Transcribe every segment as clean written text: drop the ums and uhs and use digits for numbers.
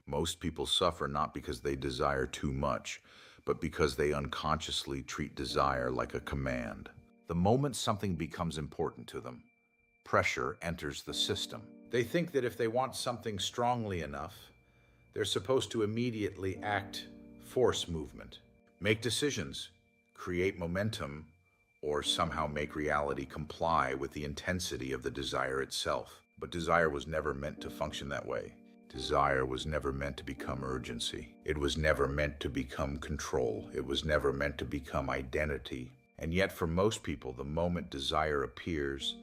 Most people suffer not because they desire too much, but because they unconsciously treat desire like a command. The moment something becomes important to them, pressure enters the system. They think that if they want something strongly enough, they're supposed to immediately act, force movement, make decisions, create momentum, or somehow make reality comply with the intensity of the desire itself. But desire was never meant to function that way. Desire was never meant to become urgency. It was never meant to become control. It was never meant to become identity. And yet, for most people, the moment desire appears,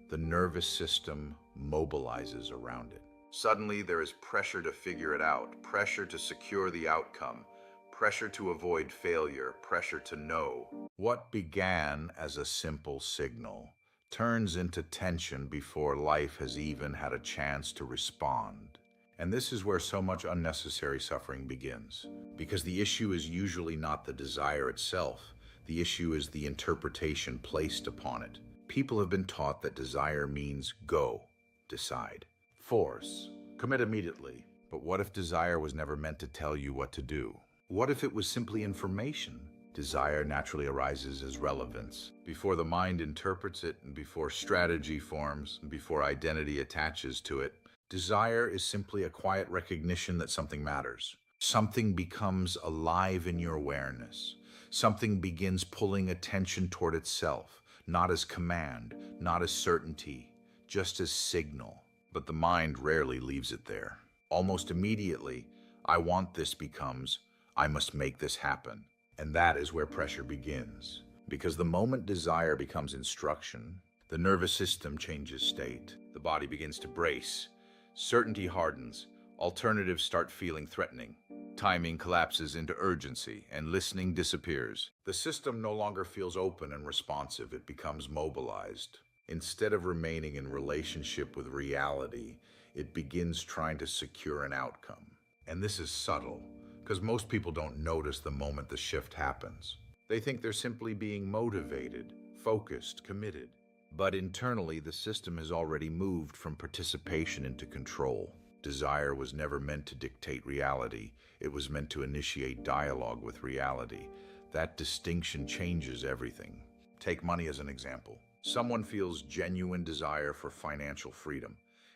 the nervous system mobilizes around it. Suddenly, there is pressure to figure it out, pressure to secure the outcome, pressure to avoid failure, pressure to know. What began as a simple signal turns into tension before life has even had a chance to respond. And this is where so much unnecessary suffering begins. Because the issue is usually not the desire itself, the issue is the interpretation placed upon it. People have been taught that desire means go, decide, force, commit immediately. But what if desire was never meant to tell you what to do? What if it was simply information? Desire naturally arises as relevance. Before the mind interprets it, and before strategy forms, and before identity attaches to it, desire is simply a quiet recognition that something matters. Something becomes alive in your awareness. Something begins pulling attention toward itself, not as command, not as certainty, just as signal. But the mind rarely leaves it there. Almost immediately, I want this becomes, I must make this happen. And that is where pressure begins. Because the moment desire becomes instruction, the nervous system changes state. The body begins to brace. Certainty hardens. Alternatives start feeling threatening. Timing collapses into urgency, and listening disappears. The system no longer feels open and responsive. It becomes mobilized. Instead of remaining in relationship with reality, it begins trying to secure an outcome. And this is subtle, because most people don't notice the moment the shift happens. They think they're simply being motivated, focused, committed. But internally, the system has already moved from participation into control. Desire was never meant to dictate reality. It was meant to initiate dialogue with reality. That distinction changes everything. Take money as an example. Someone feels genuine desire for financial freedom.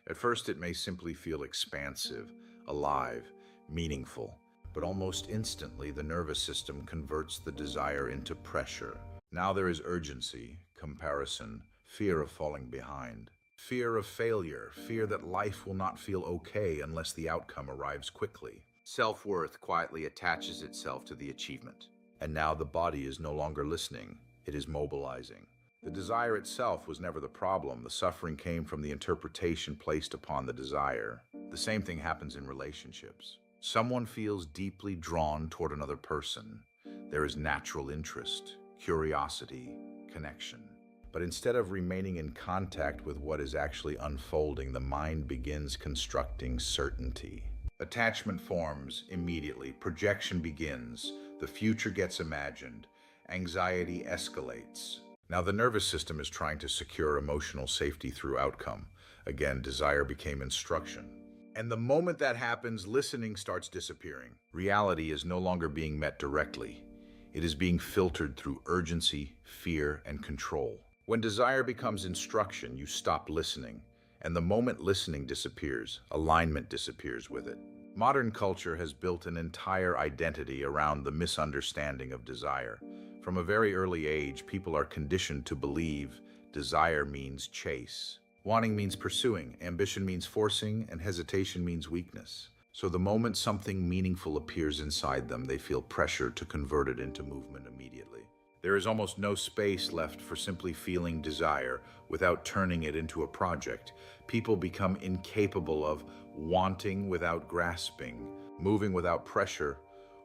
At first, it may simply feel expansive, alive, meaningful. But almost instantly, the nervous system converts the desire into pressure. Now there is urgency, comparison, fear of falling behind, fear of failure, fear that life will not feel okay unless the outcome arrives quickly. Self-worth quietly attaches itself to the achievement. And now the body is no longer listening, it is mobilizing. The desire itself was never the problem. The suffering came from the interpretation placed upon the desire. The same thing happens in relationships. Someone feels deeply drawn toward another person. There is natural interest, curiosity, connection. But instead of remaining in contact with what is actually unfolding, the mind begins constructing certainty. Attachment forms immediately. Projection begins. The future gets imagined. Anxiety escalates. Now the nervous system is trying to secure emotional safety through outcome. Again, desire became instruction. And the moment that happens, listening starts disappearing. Reality is no longer being met directly. It is being filtered through urgency, fear, and control. When desire becomes instruction, you stop listening. And the moment listening disappears, alignment disappears with it. Modern culture has built an entire identity around the misunderstanding of desire. From a very early age, people are conditioned to believe desire means chase. Wanting means pursuing, ambition means forcing, and hesitation means weakness. So the moment something meaningful appears inside them, they feel pressure to convert it into movement immediately. There is almost no space left for simply feeling desire without turning it into a project. People become incapable of wanting without grasping, moving without pressure,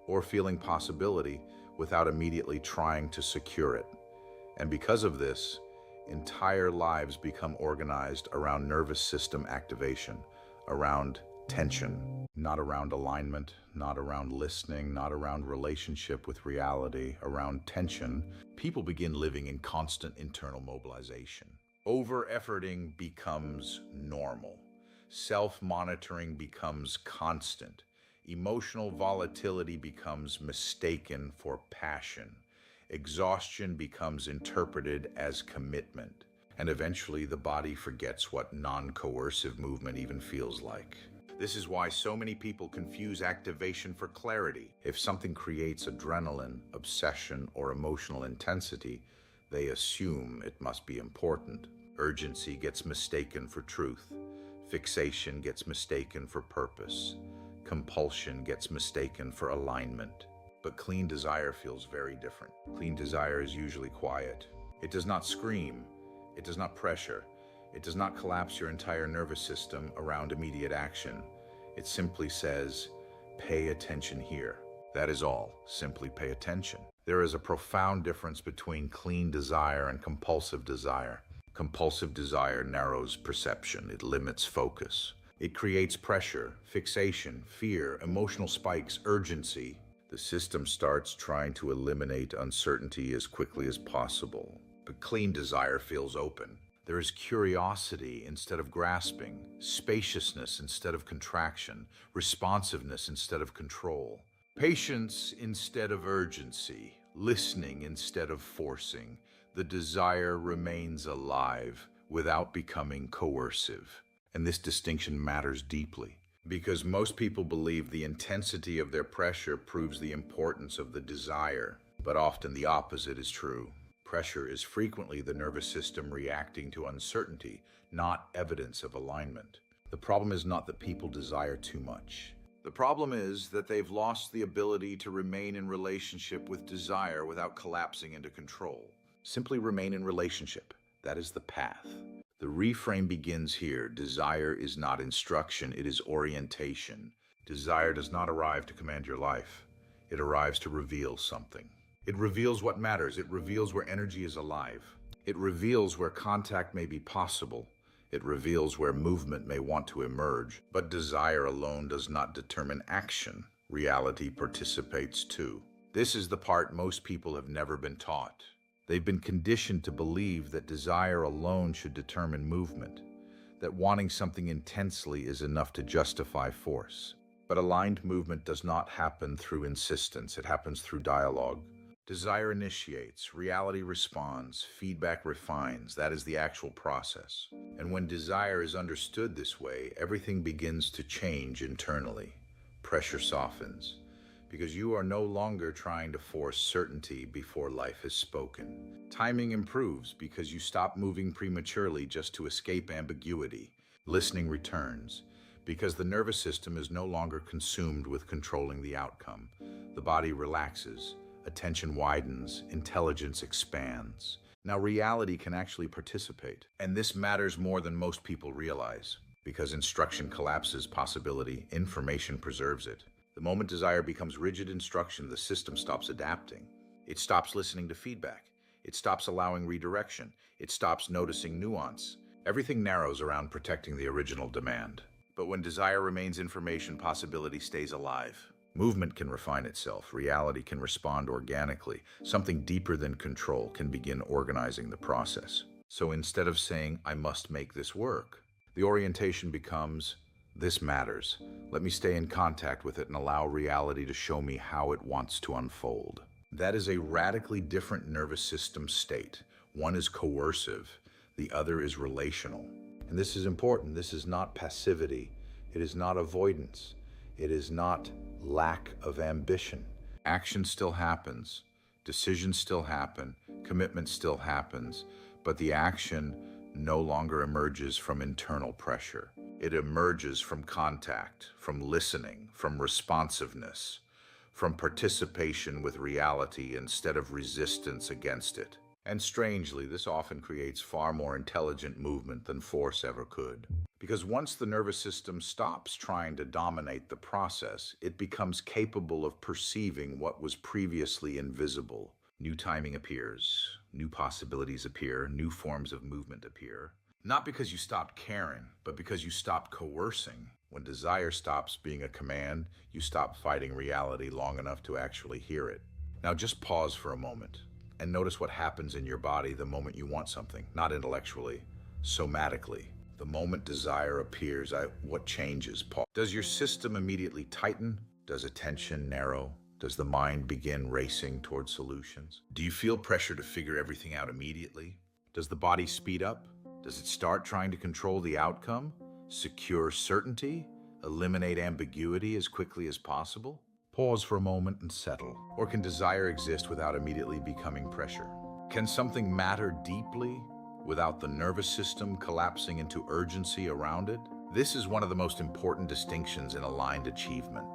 or feeling possibility without immediately trying to secure it. And because of this, entire lives become organized around nervous system activation, around tension, not around alignment, not around listening, not around relationship with reality, around tension. People begin living in constant internal mobilization. Over-efforting becomes normal. Self-monitoring becomes constant. Emotional volatility becomes mistaken for passion. Exhaustion becomes interpreted as commitment. And eventually the body forgets what non-coercive movement even feels like. This is why so many people confuse activation for clarity. If something creates adrenaline, obsession, or emotional intensity, they assume it must be important. Urgency gets mistaken for truth. Fixation gets mistaken for purpose. Compulsion gets mistaken for alignment. But clean desire feels very different. Clean desire is usually quiet. It does not scream. It does not pressure. It does not collapse your entire nervous system around immediate action. It simply says, pay attention here. That is all. Simply pay attention. There is a profound difference between clean desire and compulsive desire. Compulsive desire narrows perception. It limits focus. It creates pressure, fixation, fear, emotional spikes, urgency. The system starts trying to eliminate uncertainty as quickly as possible. But clean desire feels open. There is curiosity instead of grasping, spaciousness instead of contraction, responsiveness instead of control, patience instead of urgency, listening instead of forcing. The desire remains alive without becoming coercive. And this distinction matters deeply because most people believe the intensity of their pressure proves the importance of the desire, but often the opposite is true. Pressure is frequently the nervous system reacting to uncertainty, not evidence of alignment. The problem is not that people desire too much. The problem is that they've lost the ability to remain in relationship with desire without collapsing into control. Simply remain in relationship. That is the path. The reframe begins here. Desire is not instruction, it is orientation. Desire does not arrive to command your life. It arrives to reveal something. It reveals what matters. It reveals where energy is alive. It reveals where contact may be possible. It reveals where movement may want to emerge. But desire alone does not determine action. Reality participates too. This is the part most people have never been taught. They've been conditioned to believe that desire alone should determine movement, that wanting something intensely is enough to justify force. But aligned movement does not happen through insistence. It happens through dialogue. Desire initiates, reality responds, feedback refines. That is the actual process. And when desire is understood this way, everything begins to change internally. Pressure softens, because you are no longer trying to force certainty before life has spoken. Timing improves because you stop moving prematurely just to escape ambiguity. Listening returns because the nervous system is no longer consumed with controlling the outcome. The body relaxes, attention widens, intelligence expands. Now reality can actually participate, and this matters more than most people realize. Because instruction collapses possibility, information preserves it. The moment desire becomes rigid instruction, the system stops adapting. It stops listening to feedback. It stops allowing redirection. It stops noticing nuance. Everything narrows around protecting the original demand. But when desire remains information, possibility stays alive. Movement can refine itself. Reality can respond organically. Something deeper than control can begin organizing the process. So instead of saying, I must make this work, the orientation becomes, this matters. Let me stay in contact with it and allow reality to show me how it wants to unfold. That is a radically different nervous system state. One is coercive, the other is relational. And this is important. This is not passivity. It is not avoidance. It is not lack of ambition. Action still happens. Decisions still happen. Commitment still happens. But the action no longer emerges from internal pressure. It emerges from contact, from listening, from responsiveness, from participation with reality instead of resistance against it. And strangely, this often creates far more intelligent movement than force ever could. Because once the nervous system stops trying to dominate the process, it becomes capable of perceiving what was previously invisible. New timing appears, new possibilities appear, new forms of movement appear. Not because you stopped caring, but because you stopped coercing. When desire stops being a command, you stop fighting reality long enough to actually hear it. Now just pause for a moment and notice what happens in your body the moment you want something, not intellectually, somatically. The moment desire appears, what changes? Pause. Does your system immediately tighten? Does attention narrow? Does the mind begin racing toward solutions? Do you feel pressure to figure everything out immediately? Does the body speed up? Does it start trying to control the outcome, secure certainty, eliminate ambiguity as quickly as possible? Pause for a moment and settle. Or can desire exist without immediately becoming pressure? Can something matter deeply without the nervous system collapsing into urgency around it? This is one of the most important distinctions in aligned achievement.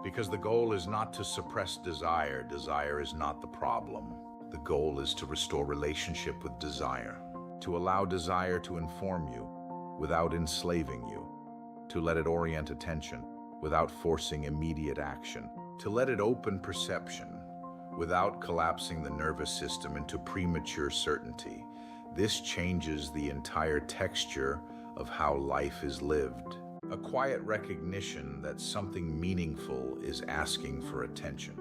Because the goal is not to suppress desire. Desire is not the problem. The goal is to restore relationship with desire, to allow desire to inform you without enslaving you, to let it orient attention without forcing immediate action, to let it open perception without collapsing the nervous system into premature certainty. This changes the entire texture of how life is lived. A quiet recognition that something meaningful is asking for attention.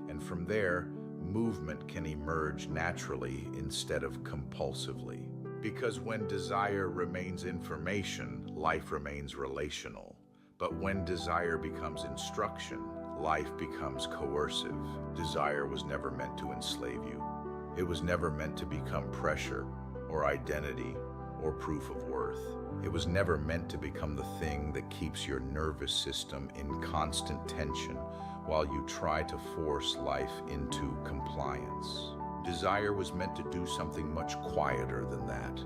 And from there, movement can emerge naturally instead of compulsively. Because when desire remains information, life remains relational. But when desire becomes instruction, life becomes coercive. Desire was never meant to enslave you. It was never meant to become pressure or identity or proof of worth. It was never meant to become the thing that keeps your nervous system in constant tension while you try to force life into compliance. Desire was meant to do something much quieter than that.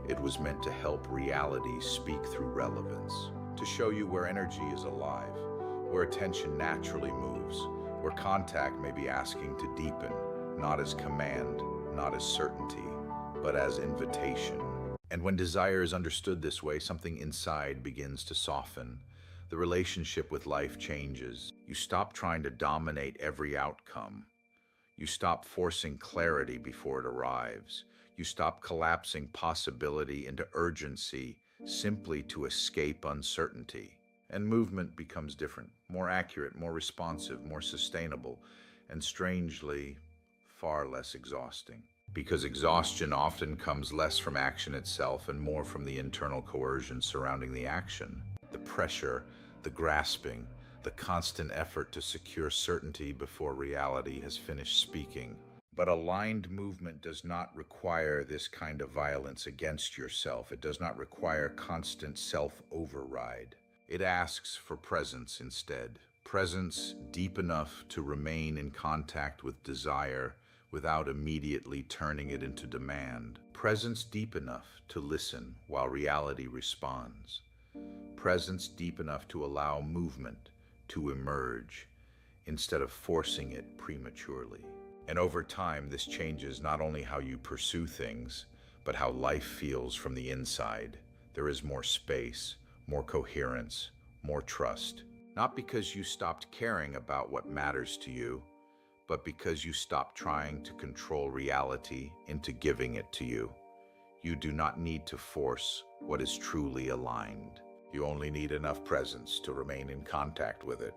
It was meant to help reality speak through relevance, to show you where energy is alive, where attention naturally moves, where contact may be asking to deepen, not as command, not as certainty, but as invitation. And when desire is understood this way, something inside begins to soften. The relationship with life changes. You stop trying to dominate every outcome. You stop forcing clarity before it arrives. You stop collapsing possibility into urgency simply to escape uncertainty. And movement becomes different, more accurate, more responsive, more sustainable, and strangely, far less exhausting. Because exhaustion often comes less from action itself and more from the internal coercion surrounding the action. The pressure, the grasping, the constant effort to secure certainty before reality has finished speaking. But aligned movement does not require this kind of violence against yourself. It does not require constant self-override. It asks for presence instead. Presence deep enough to remain in contact with desire without immediately turning it into demand. Presence deep enough to listen while reality responds. Presence deep enough to allow movement to emerge instead of forcing it prematurely. And over time, this changes not only how you pursue things, but how life feels from the inside. There is more space, more coherence, more trust. Not because you stopped caring about what matters to you, but because you stopped trying to control reality into giving it to you. You do not need to force what is truly aligned. You only need enough presence to remain in contact with it.